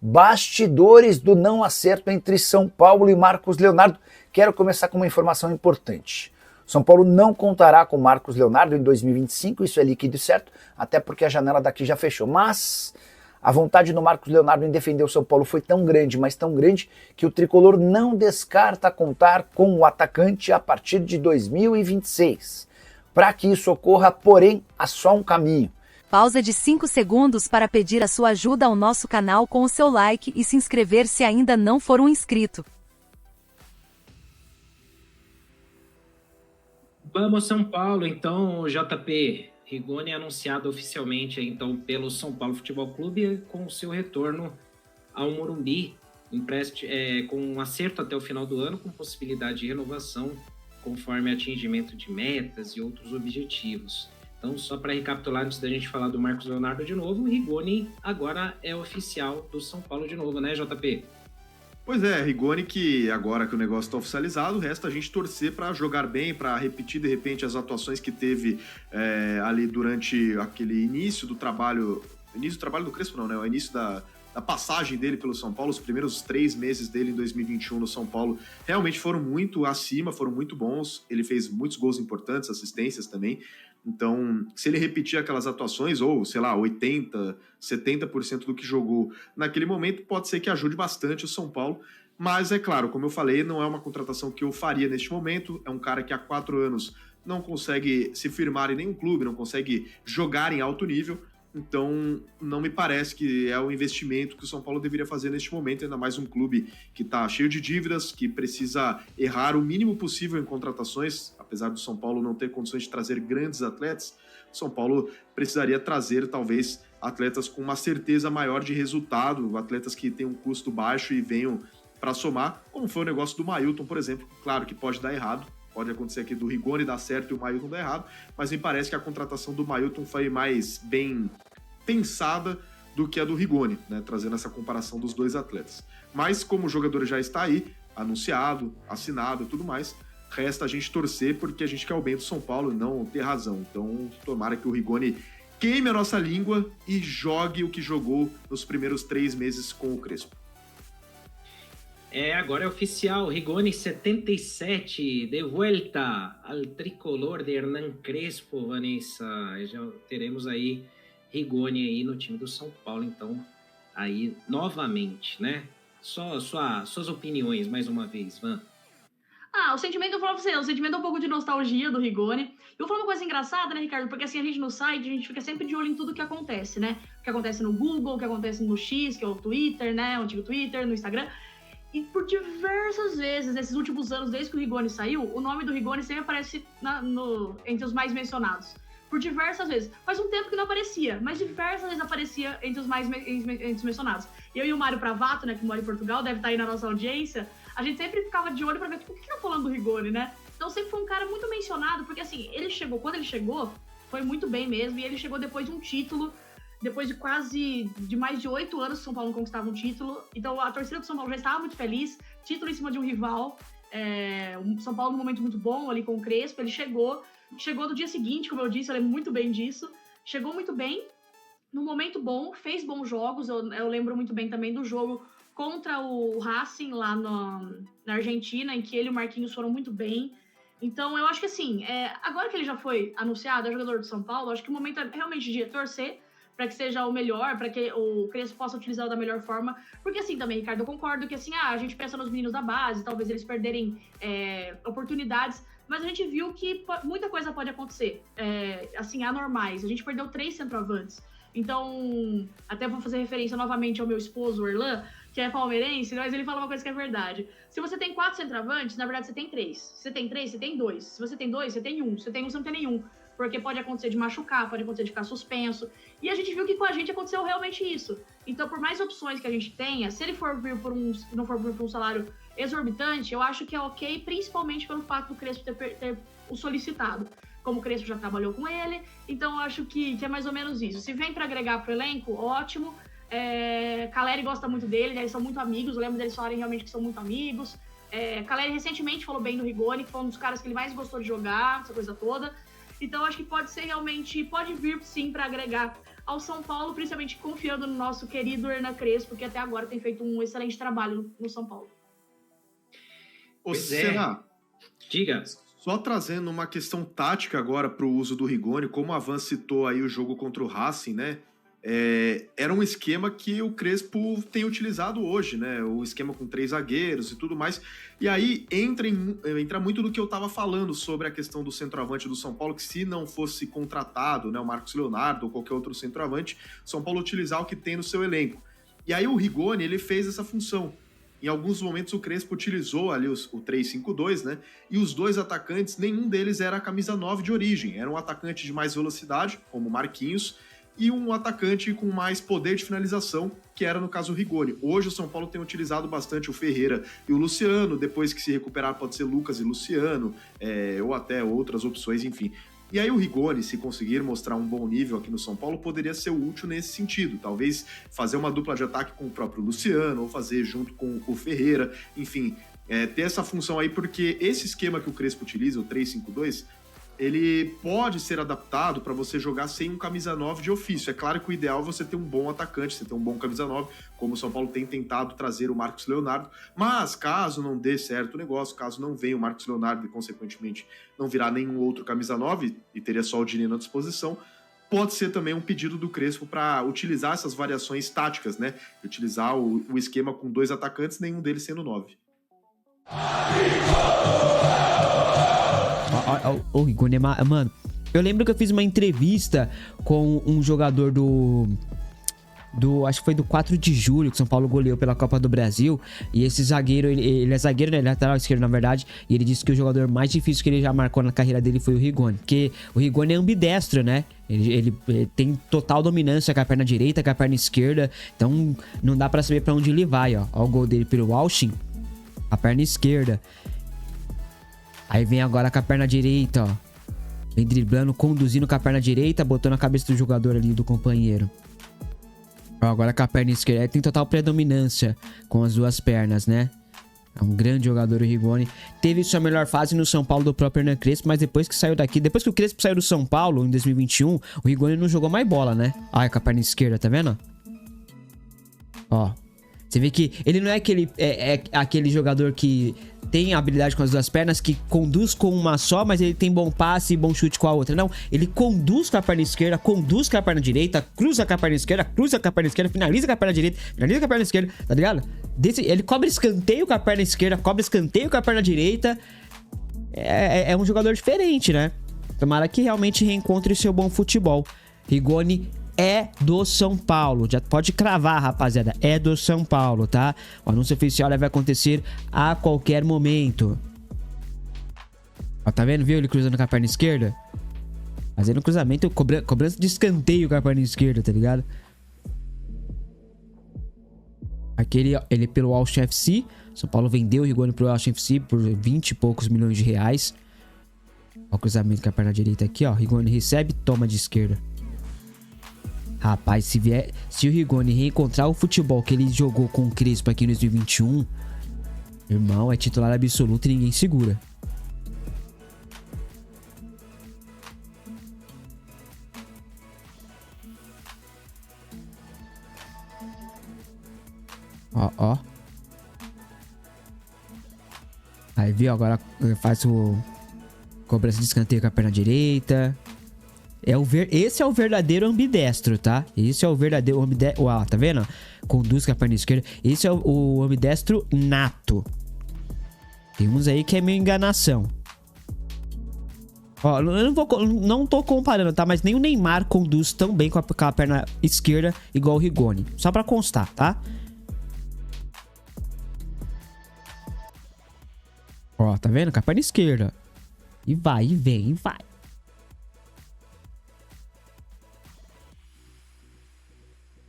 Bastidores do não acerto entre São Paulo e Marcos Leonardo. Quero começar com uma informação importante. São Paulo não contará com Marcos Leonardo em 2025, isso é líquido e certo, até porque a janela daqui já fechou. Mas a vontade do Marcos Leonardo em defender o São Paulo foi tão grande, mas tão grande, que o tricolor não descarta contar com o atacante a partir de 2026. Para que isso ocorra, porém, há só um caminho. Pausa de 5 segundos para pedir a sua ajuda ao nosso canal com o seu like e se inscrever se ainda não for um inscrito. Vamos São Paulo, então, JP. Rigoni é anunciado oficialmente então pelo São Paulo Futebol Clube com o seu retorno ao Morumbi, com um acerto até o final do ano, com possibilidade de renovação conforme atingimento de metas e outros objetivos. Então, só para recapitular, antes da gente falar do Marcos Leonardo de novo, o Rigoni agora é oficial do São Paulo de novo, né, JP? Pois é, Rigoni, que agora que o negócio está oficializado, resta a gente torcer para jogar bem, para repetir de repente as atuações que teve ali durante aquele início do trabalho do Crespo não, né? O início da passagem dele pelo São Paulo, os primeiros 3 meses dele em 2021 no São Paulo realmente foram muito acima, foram muito bons, ele fez muitos gols importantes, assistências também. Então, se ele repetir aquelas atuações, ou, sei lá, 80%, 70% do que jogou naquele momento, pode ser que ajude bastante o São Paulo. Mas, é claro, como eu falei, não é uma contratação que eu faria neste momento. É um cara que há 4 anos não consegue se firmar em nenhum clube, não consegue jogar em alto nível. Então, não me parece que é o investimento que o São Paulo deveria fazer neste momento, ainda mais um clube que está cheio de dívidas, que precisa errar o mínimo possível em contratações. Apesar do São Paulo não ter condições de trazer grandes atletas, o São Paulo precisaria trazer, talvez, atletas com uma certeza maior de resultado, atletas que tenham um custo baixo e venham para somar, como foi o negócio do Mailton, por exemplo. Claro que pode dar errado, pode acontecer aqui do Rigoni dar certo e o Mailton dar errado, mas me parece que a contratação do Mailton foi mais bem pensada do que a do Rigoni, né, trazendo essa comparação dos dois atletas. Mas como o jogador já está aí, anunciado, assinado e tudo mais, resta a gente torcer porque a gente quer o bem do São Paulo e não ter razão. Então, tomara que o Rigoni queime a nossa língua e jogue o que jogou nos primeiros 3 meses com o Crespo. Agora é oficial, Rigoni 77, de vuelta al tricolor de Hernán Crespo, Vanessa. Já teremos aí Rigoni aí no time do São Paulo, então, aí novamente, né? Só suas opiniões, mais uma vez, Van. O sentimento, eu falo pra você, o sentimento é um pouco de nostalgia do Rigoni. Eu vou falar uma coisa engraçada, né, Ricardo? Porque assim, a gente no site, a gente fica sempre de olho em tudo que acontece, né? O que acontece no Google, o que acontece no X, que é o Twitter, né? O antigo Twitter, no Instagram. E por diversas vezes, nesses últimos anos, desde que o Rigoni saiu, o nome do Rigoni sempre aparece entre os mais mencionados. Por diversas vezes. Faz um tempo que não aparecia, mas diversas vezes aparecia entre os mencionados. Eu e o Mário Pravato, né, que mora em Portugal, deve estar aí na nossa audiência, a gente sempre ficava de olho pra ver, tipo, o que tá falando do Rigoni, né? Então sempre foi um cara muito mencionado, porque assim, quando ele chegou, foi muito bem mesmo, e ele chegou depois de um título, depois de mais de 8 anos que o São Paulo não conquistava um título. Então a torcida do São Paulo já estava muito feliz, título em cima de um rival, o São Paulo num momento muito bom ali com o Crespo, ele chegou no dia seguinte, como eu disse, eu lembro muito bem disso, chegou muito bem, num momento bom, fez bons jogos, eu lembro muito bem também do jogo contra o Racing lá na Argentina, em que ele e o Marquinhos foram muito bem. Então eu acho que assim, agora que ele já foi anunciado, é jogador do São Paulo, acho que o momento é realmente de torcer para que seja o melhor, para que o Crespo possa utilizá-lo da melhor forma, porque assim também, Ricardo, eu concordo que assim, a gente pensa nos meninos da base, talvez eles perderem oportunidades, mas a gente viu que muita coisa pode acontecer, assim, anormais. A gente perdeu 3 centroavantes. Então, até vou fazer referência novamente ao meu esposo, o Erlan, que é palmeirense, mas ele fala uma coisa que é verdade. Se você tem 4 centroavantes, na verdade você tem 3. Se você tem 3, você tem 2. Se você tem 2, você tem 1. Se você tem 1, você não tem nenhum. Porque pode acontecer de machucar, pode acontecer de ficar suspenso. E a gente viu que com a gente aconteceu realmente isso. Então, por mais opções que a gente tenha, se ele não for vir por um salário exorbitante, eu acho que é ok, principalmente pelo fato do Crespo ter o solicitado. Como o Crespo já trabalhou com ele, então eu acho que é mais ou menos isso. Se vem para agregar pro elenco, ótimo. Caleri gosta muito dele, eles são muito amigos, eu lembro deles falarem realmente que são muito amigos. Caleri recentemente falou bem do Rigoni, que foi um dos caras que ele mais gostou de jogar, essa coisa toda. Então acho que pode ser realmente, pode vir sim para agregar ao São Paulo, principalmente confiando no nosso querido Hernan Crespo, que até agora tem feito um excelente trabalho no São Paulo. Ô, Serra, diga. Só trazendo uma questão tática agora para o uso do Rigoni, como o Avan citou aí o jogo contra o Racing, né? Era um esquema que o Crespo tem utilizado hoje, né? O esquema com 3 zagueiros e tudo mais. E aí entra muito do que eu estava falando sobre a questão do centroavante do São Paulo, que se não fosse contratado, né, o Marcos Leonardo ou qualquer outro centroavante, São Paulo utilizar o que tem no seu elenco. E aí o Rigoni, ele fez essa função. Em alguns momentos o Crespo utilizou ali o 3-5-2, né? E os 2 atacantes, nenhum deles era a camisa 9 de origem. Era um atacante de mais velocidade, como o Marquinhos, e um atacante com mais poder de finalização, que era no caso o Rigoni. Hoje o São Paulo tem utilizado bastante o Ferreira e o Luciano, depois que se recuperar pode ser Lucas e Luciano, ou até outras opções, enfim. E aí o Rigoni, se conseguir mostrar um bom nível aqui no São Paulo, poderia ser útil nesse sentido. Talvez fazer uma dupla de ataque com o próprio Luciano, ou fazer junto com o Ferreira, enfim, ter essa função aí, porque esse esquema que o Crespo utiliza, o 3-5-2, ele pode ser adaptado para você jogar sem um camisa 9 de ofício. É claro que o ideal é você ter um bom atacante, você ter um bom camisa 9, como o São Paulo tem tentado trazer o Marcos Leonardo, mas caso não dê certo o negócio, caso não venha o Marcos Leonardo e, consequentemente, não virá nenhum outro camisa 9 e teria só o Dineno à disposição, pode ser também um pedido do Crespo para utilizar essas variações táticas, né? Utilizar o esquema com 2 atacantes, nenhum deles sendo 9. O Rigoni, mano, eu lembro que eu fiz uma entrevista com um jogador acho que foi do 4 de julho, que São Paulo goleou pela Copa do Brasil. E esse zagueiro, ele é zagueiro, né? Ele é lateral esquerdo, na verdade. E ele disse que o jogador mais difícil que ele já marcou na carreira dele foi o Rigoni. Porque o Rigoni é ambidestro, né? Ele tem total dominância com a perna direita, com a perna esquerda. Então não dá pra saber pra onde ele vai, ó. Ó o gol dele pelo Walshin, a perna esquerda. Aí vem agora com a perna direita, ó. Vem driblando, conduzindo com a perna direita, botando a cabeça do jogador ali, do companheiro. Ó, agora com a perna esquerda. Ele tem total predominância com as 2 pernas, né? É um grande jogador, o Rigoni. Teve sua melhor fase no São Paulo do próprio Hernan Crespo, mas depois que saiu daqui, depois que o Crespo saiu do São Paulo, em 2021, o Rigoni não jogou mais bola, né? Olha, com a perna esquerda, tá vendo? Ó. Você vê que ele não é aquele jogador que tem habilidade com as 2 pernas, que conduz com uma só, mas ele tem bom passe e bom chute com a outra. Não, ele conduz com a perna esquerda, conduz com a perna direita, cruza com a perna esquerda, cruza com a perna esquerda, finaliza com a perna direita, finaliza com a perna esquerda, tá ligado? Ele cobra escanteio com a perna esquerda, cobra escanteio com a perna direita. É um jogador diferente, né? Tomara que realmente reencontre seu bom futebol. Rigoni é do São Paulo. Já pode cravar, rapaziada. É do São Paulo, tá? O anúncio oficial vai acontecer a qualquer momento. Ó, tá vendo? Viu ele cruzando com a perna esquerda? Fazendo cruzamento, cobrança de escanteio com a perna esquerda, tá ligado? Aqui ele pelo Austin FC. São Paulo vendeu o Rigoni pro Austin FC por 20 e poucos milhões de reais. Ó, o cruzamento com a perna direita aqui, ó. Rigoni recebe, toma de esquerda. Rapaz, se o Rigoni reencontrar o futebol que ele jogou com o Crespo aqui em 2021, irmão, é titular absoluto e ninguém segura. Ó. Aí viu, agora faz o cobrança de escanteio com a perna direita. Esse é o verdadeiro ambidestro, tá? Esse é o verdadeiro ambidestro. Uau, tá vendo? Conduz com a perna esquerda. Esse é o ambidestro nato. Tem uns aí que é meio enganação. Ó, não tô comparando, tá? Mas nem o Neymar conduz tão bem com a perna esquerda igual o Rigoni. Só pra constar, tá? Ó, tá vendo? Com a perna esquerda. E vai, e vem, e vai.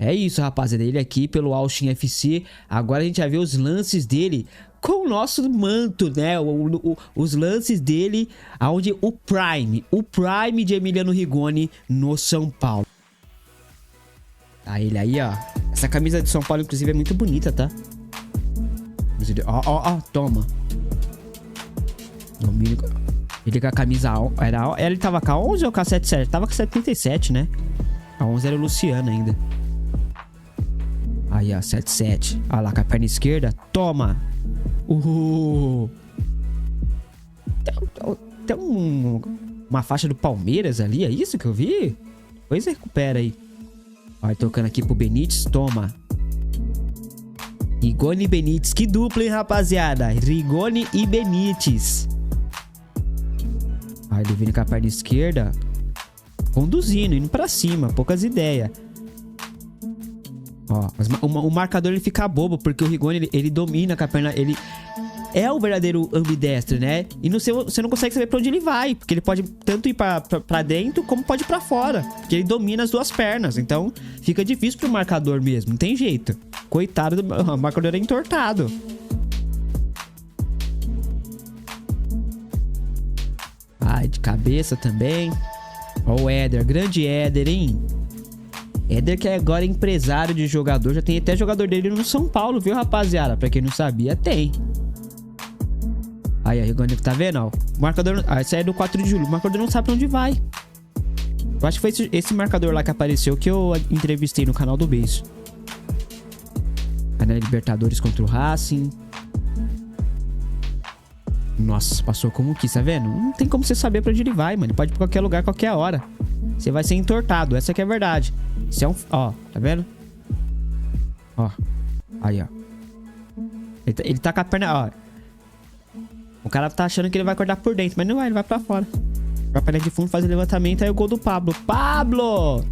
É isso, rapaziada. Ele aqui pelo Austin FC. Agora a gente vai ver os lances dele com o nosso manto, né? Os lances dele onde o Prime de Emiliano Rigoni no São Paulo. Tá ele aí, ó. Essa camisa de São Paulo, inclusive, é muito bonita, tá? Ó, toma. Ele com a camisa... Ele tava com a 11 ou com a 77? Tava com a 77, né? A 11 era o Luciano ainda. Aí, ó, 7-7. Olha lá, com a perna esquerda. Toma! Tem uma faixa do Palmeiras ali, é isso que eu vi? Depois recupera aí. Vai tocando aqui pro Benítez, toma. Rigoni e Benítez, que dupla, hein, rapaziada? Rigoni e Benítez. Aí ele vindo com a perna esquerda, conduzindo, indo pra cima, poucas ideias. Ó, mas o marcador ele fica bobo, porque o Rigoni ele domina com a perna, ele é o verdadeiro ambidestro, né? E você não consegue saber pra onde ele vai, porque ele pode tanto ir pra dentro como pode ir pra fora, porque ele domina as duas pernas, então fica difícil pro marcador mesmo, não tem jeito. Coitado, o marcador é entortado. Ai, de cabeça também. Ó o Éder, grande Éder, hein? Éder que agora é empresário de jogador, já tem até jogador dele no São Paulo, viu, rapaziada? Pra quem não sabia, tem. Aí, a Rigoni, tá vendo, ó? O marcador... Ah, esse aí é do 4 de julho. O marcador não sabe pra onde vai. Eu acho que foi esse marcador lá que apareceu que eu entrevistei no canal do Beijo. Aí na Libertadores contra o Racing. Nossa, passou como quis, tá vendo? Não tem como você saber pra onde ele vai, mano. Ele pode ir pra qualquer lugar, qualquer hora. Você vai ser entortado, essa que é a verdade. Isso é um... Ó, tá vendo? Ó. Aí, ó. Ele tá com a perna... Ó. O cara tá achando que ele vai acordar por dentro, mas não vai, ele vai pra fora. Pra perna de fundo, faz o levantamento, aí o gol do Pablo. Pablo!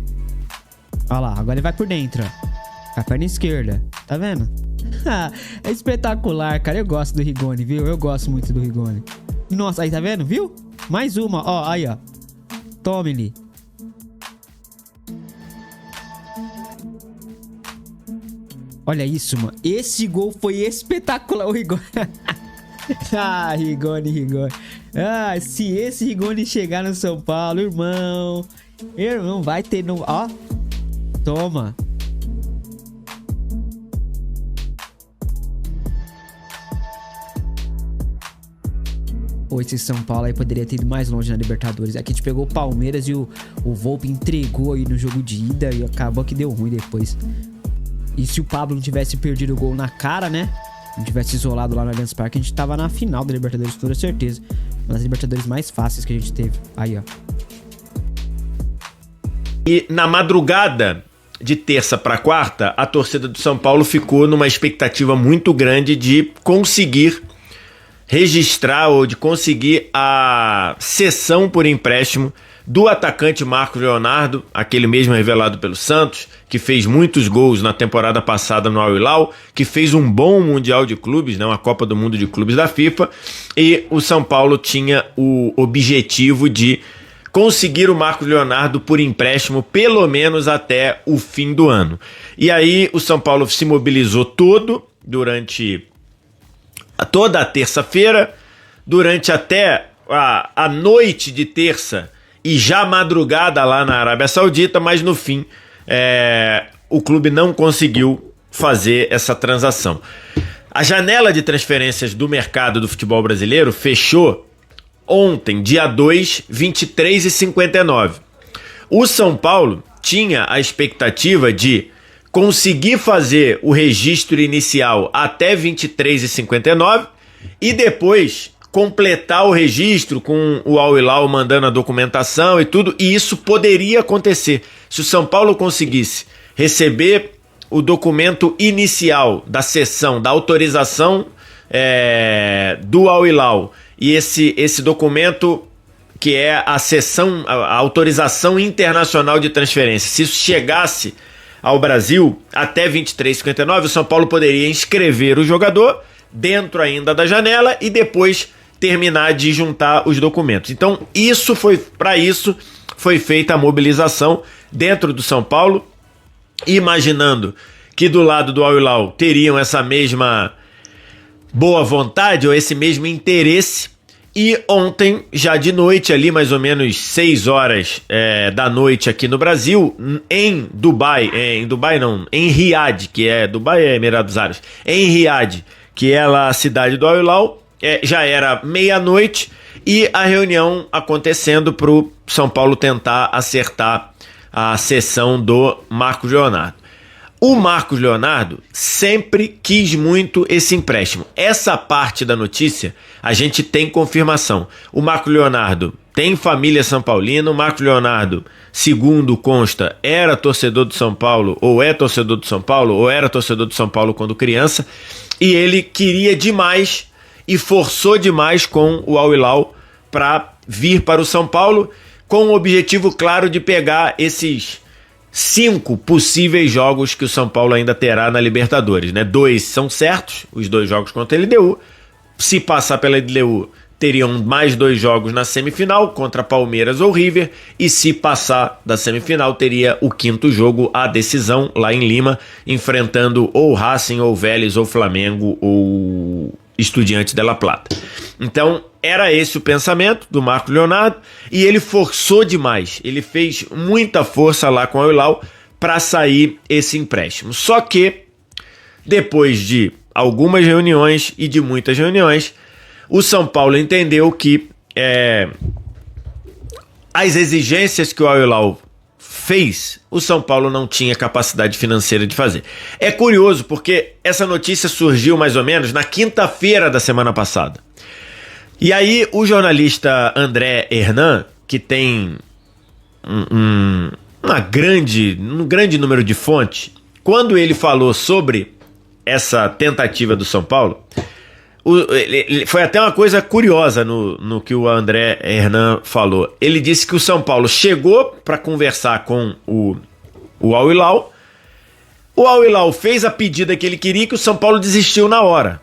Ó lá, agora ele vai por dentro, ó. Com a perna esquerda. Tá vendo? É espetacular, cara. Eu gosto do Rigoni, viu? Eu gosto muito do Rigoni. Nossa, aí tá vendo? Viu? Mais uma, ó. Aí, ó. Tome-lhe. Olha isso, mano. Esse gol foi espetacular. O Rigoni... Ah, Rigoni. Ah, se esse Rigoni chegar no São Paulo, irmão, vai ter no... Ó, toma. Pô, esse São Paulo aí poderia ter ido mais longe na Libertadores. Aqui a gente pegou o Palmeiras e o Volpi entregou aí no jogo de ida e acabou que deu ruim depois. E se o Pablo não tivesse perdido o gol na cara, né? Não tivesse isolado lá no Allianz Parque, a gente tava na final da Libertadores, com toda certeza. Uma das Libertadores mais fáceis que a gente teve. Aí, ó. E na madrugada de terça para quarta, a torcida do São Paulo ficou numa expectativa muito grande de conseguir registrar ou de conseguir a cessão por empréstimo do atacante Marcos Leonardo, aquele mesmo revelado pelo Santos, que fez muitos gols na temporada passada no Al Hilal, que fez um bom Mundial de Clubes, né, uma Copa do Mundo de Clubes da FIFA, e o São Paulo tinha o objetivo de conseguir o Marcos Leonardo por empréstimo pelo menos até o fim do ano. E aí o São Paulo se mobilizou durante toda a terça-feira, durante até a noite de terça e já madrugada lá na Arábia Saudita, mas no fim o clube não conseguiu fazer essa transação. A janela de transferências do mercado do futebol brasileiro fechou ontem, dia 2, 23h59. O São Paulo tinha a expectativa de conseguir fazer o registro inicial até 23h59 e depois completar o registro com o Al Hilal mandando a documentação e tudo, e isso poderia acontecer. Se o São Paulo conseguisse receber o documento inicial da cessão, da autorização do Al Hilal, e esse documento que é a cessão, a autorização internacional de transferência, se isso chegasse ao Brasil até 23h59, o São Paulo poderia inscrever o jogador dentro ainda da janela e depois terminar de juntar os documentos. Então, para isso foi feita a mobilização dentro do São Paulo, imaginando que do lado do Al Hilal teriam essa mesma boa vontade ou esse mesmo interesse. E ontem, já de noite, ali mais ou menos 6 horas da noite aqui no Brasil, em Riad, que é Dubai, Emirados Árabes, em Riad, que é lá a cidade do Al Hilal, já era meia-noite e a reunião acontecendo para o São Paulo tentar acertar a cessão do Marcos Leonardo. O Marcos Leonardo sempre quis muito esse empréstimo. Essa parte da notícia a gente tem confirmação. O Marcos Leonardo tem família São Paulina. O Marcos Leonardo, segundo consta, era torcedor do São Paulo, ou é torcedor do São Paulo, ou era torcedor do São Paulo quando criança. E ele queria demais e forçou demais com o Al Hilal para vir para o São Paulo, com o objetivo claro de pegar esses 5 possíveis jogos que o São Paulo ainda terá na Libertadores, né? 2 são certos, os 2 jogos contra a LDU. Se passar pela LDU, teriam mais 2 jogos na semifinal, contra Palmeiras ou River. E se passar da semifinal, teria o 5º jogo, a decisão, lá em Lima, enfrentando ou Racing, ou Vélez, ou Flamengo, ou Estudiantes de La Plata. Então, era esse o pensamento do Marcos Leonardo, e ele forçou demais, ele fez muita força lá com o Al Hilal para sair esse empréstimo. Só que, depois de algumas reuniões e de muitas reuniões, o São Paulo entendeu que as exigências que o Al Hilal fez, o São Paulo não tinha capacidade financeira de fazer. É curioso porque essa notícia surgiu mais ou menos na quinta-feira da semana passada. E aí o jornalista André Hernan, que tem um grande número de fontes, quando ele falou sobre essa tentativa do São Paulo, foi até uma coisa curiosa no que o André Hernan falou. Ele disse que o São Paulo chegou para conversar com o Al Hilal. O Al Hilal fez a pedida que ele queria, que o São Paulo desistiu na hora.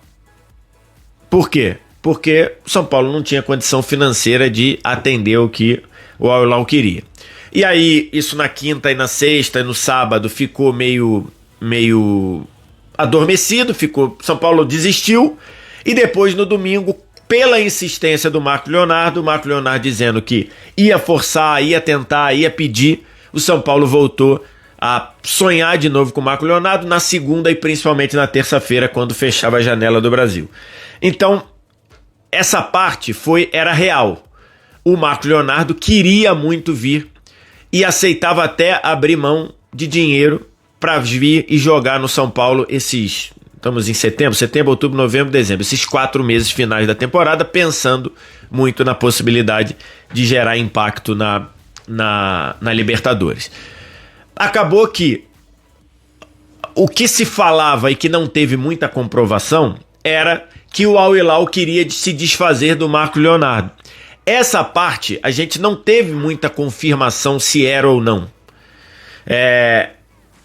Por quê? Porque o São Paulo não tinha condição financeira de atender o que o Al Hilal queria. E aí, isso na quinta e na sexta e no sábado ficou meio adormecido, São Paulo desistiu. E depois, no domingo, pela insistência do Marcos Leonardo, o Marcos Leonardo dizendo que ia forçar, ia tentar, ia pedir, o São Paulo voltou a sonhar de novo com o Marcos Leonardo na segunda e principalmente na terça-feira, quando fechava a janela do Brasil. Então, essa parte era real. O Marcos Leonardo queria muito vir e aceitava até abrir mão de dinheiro para vir e jogar no São Paulo estamos em setembro, outubro, novembro, dezembro, esses 4 meses finais da temporada, pensando muito na possibilidade de gerar impacto na Libertadores. Acabou que o que se falava e que não teve muita comprovação era que o Al Hilal queria se desfazer do Marcos Leonardo. Essa parte a gente não teve muita confirmação se era ou não.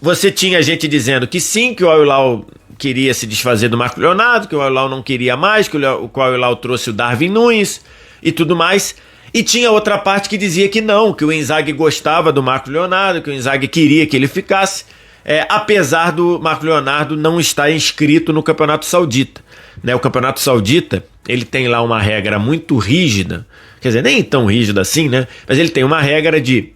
Você tinha gente dizendo que sim, que o Al Hilal queria se desfazer do Marcos Leonardo, que o Al Hilal não queria mais, que o Al Hilal trouxe o Darwin Nunes e tudo mais. E tinha outra parte que dizia que não, que o Inzaghi gostava do Marcos Leonardo, que o Inzaghi queria que ele ficasse, apesar do Marcos Leonardo não estar inscrito no Campeonato Saudita. O Campeonato Saudita, ele tem lá uma regra muito rígida, quer dizer, nem tão rígida assim, né? Mas ele tem uma regra de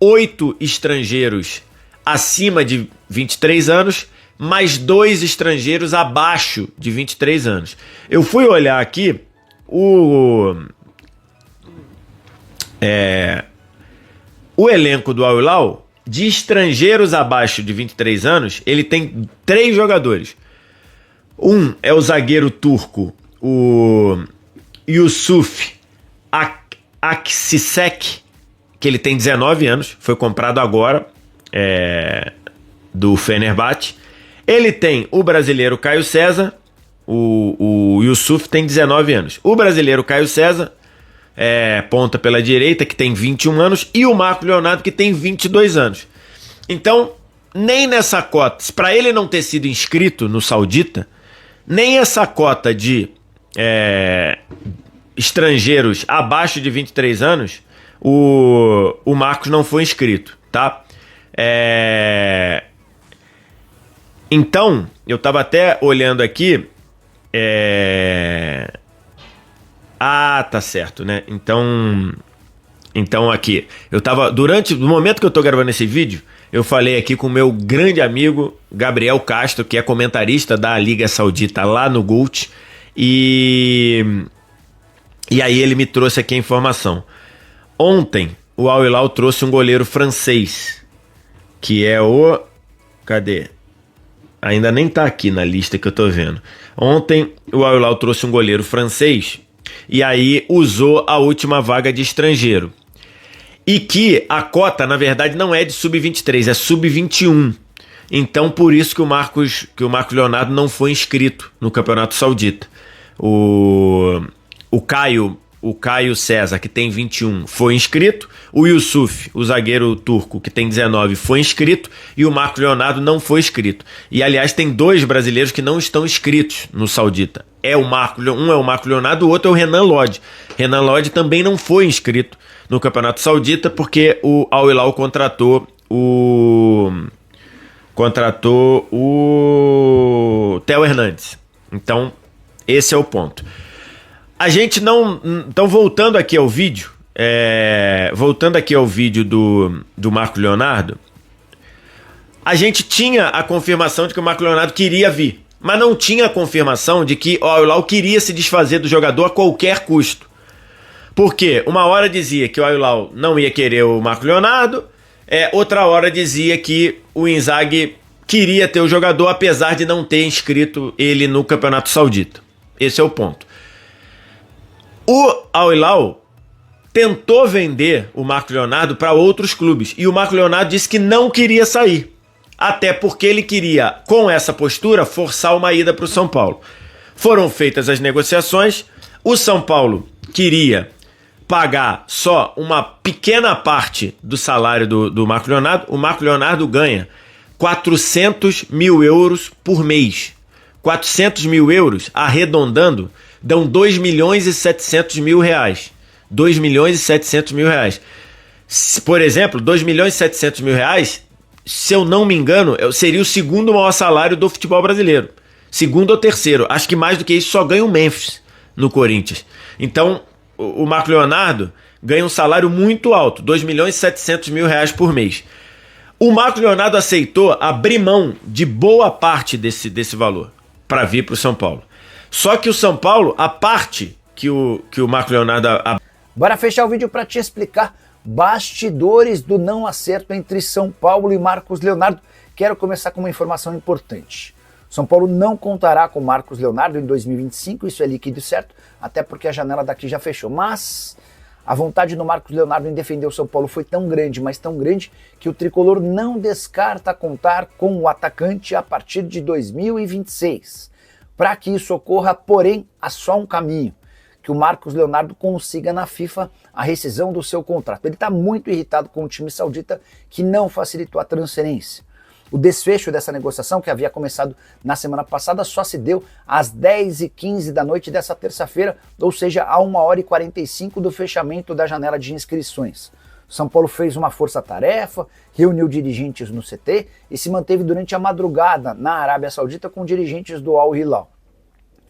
8 estrangeiros acima de 23 anos, mais 2 estrangeiros abaixo de 23 anos. Eu fui olhar aqui o elenco do Al Hilal, de estrangeiros abaixo de 23 anos, ele tem 3 jogadores. Um é o zagueiro turco, o Yusuf Aksisek, que ele tem 19 anos, foi comprado agora, do Fenerbahçe. Ele tem o brasileiro Caio César, o Yusuf tem 19 anos. O brasileiro Caio César, ponta pela direita, que tem 21 anos, e o Marcos Leonardo, que tem 22 anos. Então, nem nessa cota, para ele não ter sido inscrito no Saudita, nem essa cota de estrangeiros abaixo de 23 anos, o Marcos não foi inscrito, tá? Então, eu estava até olhando aqui. Tá certo, né? Então aqui, eu tava, no momento que eu tô gravando esse vídeo, eu falei aqui com o meu grande amigo Gabriel Castro, que é comentarista da Liga Saudita lá no Gold, e aí ele me trouxe aqui a informação. Ontem, o Al Hilal trouxe um goleiro francês, que é o... Cadê? Ainda nem tá aqui na lista que eu tô vendo. Ontem o Al Hilal trouxe um goleiro francês e aí usou a última vaga de estrangeiro. E que a cota, na verdade, não é de sub-23, é sub-21. Então, por isso que o Marcos Leonardo não foi inscrito no Campeonato Saudita. O Caio César, que tem 21, foi inscrito. O Yusuf, o zagueiro turco, que tem 19, foi inscrito. E o Marcos Leonardo não foi inscrito. E, aliás, tem 2 brasileiros que não estão inscritos no Saudita. Um é o Marcos Leonardo, o outro é o Renan Lodge. Renan Lodge também não foi inscrito no Campeonato Saudita porque o Al Hilal contratou o Theo Hernandes. Então, esse é o ponto. A gente não... Então, voltando aqui ao vídeo, do Marcos Leonardo, a gente tinha a confirmação de que o Marcos Leonardo queria vir, mas não tinha a confirmação de que o Al Hilal queria se desfazer do jogador a qualquer custo. Porque uma hora dizia que o Al Hilal não ia querer o Marcos Leonardo, outra hora dizia que o Inzaghi queria ter o jogador, apesar de não ter inscrito ele no Campeonato Saudita. Esse é o ponto. O Al Hilal tentou vender o Marcos Leonardo para outros clubes e o Marcos Leonardo disse que não queria sair. Até porque ele queria, com essa postura, forçar uma ida para o São Paulo. Foram feitas as negociações, o São Paulo queria pagar só uma pequena parte do salário do Marcos Leonardo. O Marcos Leonardo ganha 400 mil euros por mês. 400 mil euros, arredondando, dão 2 milhões e 700 mil reais. 2 milhões e 700 mil reais. Por exemplo, 2 milhões e 700 mil reais, se eu não me engano, seria o segundo maior salário do futebol brasileiro. Segundo ou terceiro. Acho que mais do que isso só ganha o Memphis no Corinthians. Então, o Marcos Leonardo ganha um salário muito alto, 2 milhões e 700 mil reais por mês. O Marcos Leonardo aceitou abrir mão de boa parte desse valor para vir para o São Paulo. Só que o São Paulo, a parte que o Marcos Leonardo... Bora fechar o vídeo para te explicar bastidores do não acerto entre São Paulo e Marcos Leonardo. Quero começar com uma informação importante. São Paulo não contará com Marcos Leonardo em 2025, isso é líquido e certo, até porque a janela daqui já fechou. Mas a vontade do Marcos Leonardo em defender o São Paulo foi tão grande, mas tão grande, que o tricolor não descarta contar com o atacante a partir de 2026. Para que isso ocorra, porém, há só um caminho: que o Marcos Leonardo consiga na FIFA a rescisão do seu contrato. Ele está muito irritado com o time saudita, que não facilitou a transferência. O desfecho dessa negociação, que havia começado na semana passada, só se deu às 10h15 da noite dessa terça-feira, ou seja, a 1h45 do fechamento da janela de inscrições. São Paulo fez uma força-tarefa, reuniu dirigentes no CT e se manteve durante a madrugada na Arábia Saudita com dirigentes do Al Hilal.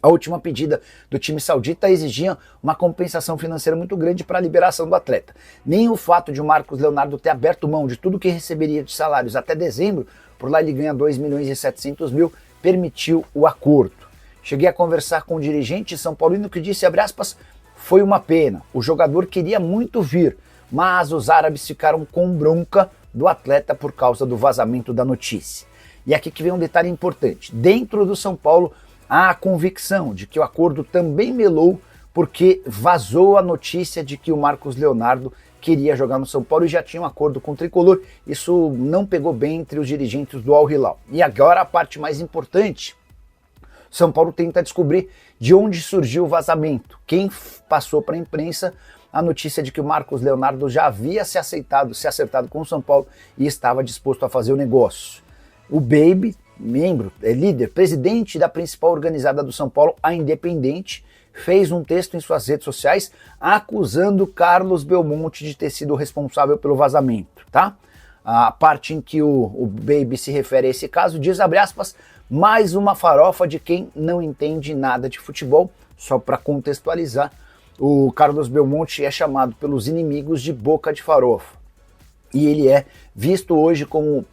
A última pedida do time saudita exigia uma compensação financeira muito grande para a liberação do atleta. Nem o fato de o Marcos Leonardo ter aberto mão de tudo que receberia de salários até dezembro, por lá ele ganha 2 milhões e 700 mil, permitiu o acordo. Cheguei a conversar com o dirigente São Paulino que disse, abre aspas, foi uma pena, o jogador queria muito vir, mas os árabes ficaram com bronca do atleta por causa do vazamento da notícia. E aqui que vem um detalhe importante, dentro do São Paulo, há a convicção de que o acordo também melou porque vazou a notícia de que o Marcos Leonardo queria jogar no São Paulo e já tinha um acordo com o tricolor. Isso não pegou bem entre os dirigentes do Al Hilal. E agora a parte mais importante: São Paulo tenta descobrir de onde surgiu o vazamento. Quem passou para a imprensa a notícia de que o Marcos Leonardo já havia se acertado com o São Paulo e estava disposto a fazer o negócio. O Baby, líder, presidente da principal organizada do São Paulo, a Independente, fez um texto em suas redes sociais acusando Carlos Belmonte de ter sido responsável pelo vazamento, tá? A parte em que o Baby se refere a esse caso diz, abre aspas, mais uma farofa de quem não entende nada de futebol. Só para contextualizar, o Carlos Belmonte é chamado pelos inimigos de boca de farofa. E ele é visto hoje como,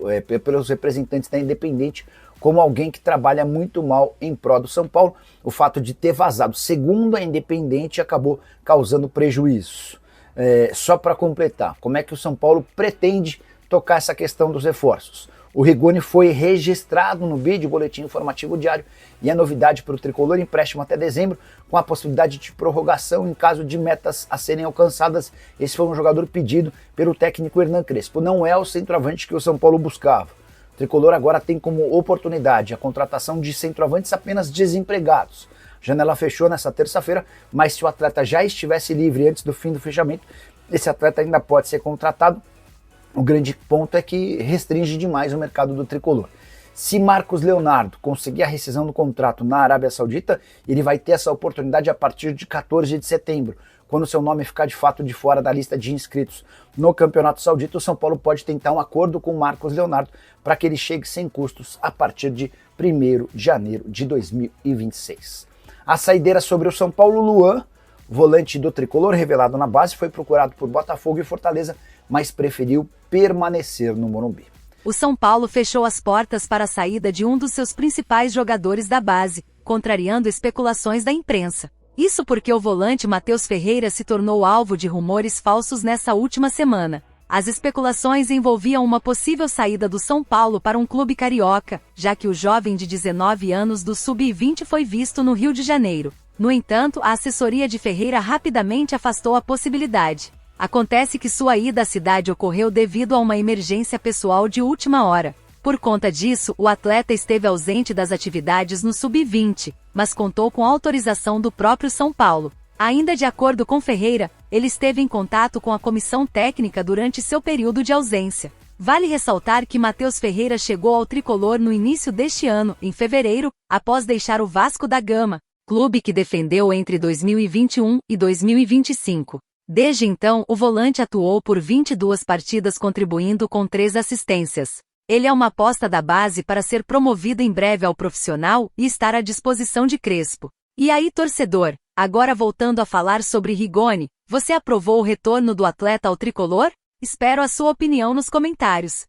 pelos representantes da Independente, como alguém que trabalha muito mal em prol do São Paulo. O fato de ter vazado, segundo a Independente, acabou causando prejuízo. Só para completar, como é que o São Paulo pretende tocar essa questão dos reforços. O Rigoni foi registrado no BID, Boletim Informativo Diário, e é novidade para o tricolor, empréstimo até dezembro, com a possibilidade de prorrogação em caso de metas a serem alcançadas. Esse foi um jogador pedido pelo técnico Hernan Crespo. Não é o centroavante que o São Paulo buscava. O tricolor agora tem como oportunidade a contratação de centroavantes apenas desempregados. A janela fechou nessa terça-feira, mas se o atleta já estivesse livre antes do fim do fechamento, esse atleta ainda pode ser contratado. O grande ponto é que restringe demais o mercado do tricolor. Se Marcos Leonardo conseguir a rescisão do contrato na Arábia Saudita, ele vai ter essa oportunidade a partir de 14 de setembro. Quando seu nome ficar de fato de fora da lista de inscritos no Campeonato Saudita, o São Paulo pode tentar um acordo com Marcos Leonardo para que ele chegue sem custos a partir de 1º de janeiro de 2026. A saideira sobre o São Paulo, Luan, volante do tricolor revelado na base, foi procurado por Botafogo e Fortaleza, mas preferiu permanecer no Morumbi. O São Paulo fechou as portas para a saída de um dos seus principais jogadores da base, contrariando especulações da imprensa. Isso porque o volante Matheus Ferreira se tornou alvo de rumores falsos nessa última semana. As especulações envolviam uma possível saída do São Paulo para um clube carioca, já que o jovem de 19 anos do Sub-20 foi visto no Rio de Janeiro. No entanto, a assessoria de Ferreira rapidamente afastou a possibilidade. Acontece que sua ida à cidade ocorreu devido a uma emergência pessoal de última hora. Por conta disso, o atleta esteve ausente das atividades no Sub-20, mas contou com autorização do próprio São Paulo. Ainda de acordo com Ferreira, ele esteve em contato com a comissão técnica durante seu período de ausência. Vale ressaltar que Matheus Ferreira chegou ao tricolor no início deste ano, em fevereiro, após deixar o Vasco da Gama, clube que defendeu entre 2021 e 2025. Desde então, o volante atuou por 22 partidas, contribuindo com 3 assistências. Ele é uma aposta da base para ser promovido em breve ao profissional e estar à disposição de Crespo. E aí, torcedor, agora voltando a falar sobre Rigoni, você aprovou o retorno do atleta ao tricolor? Espero a sua opinião nos comentários.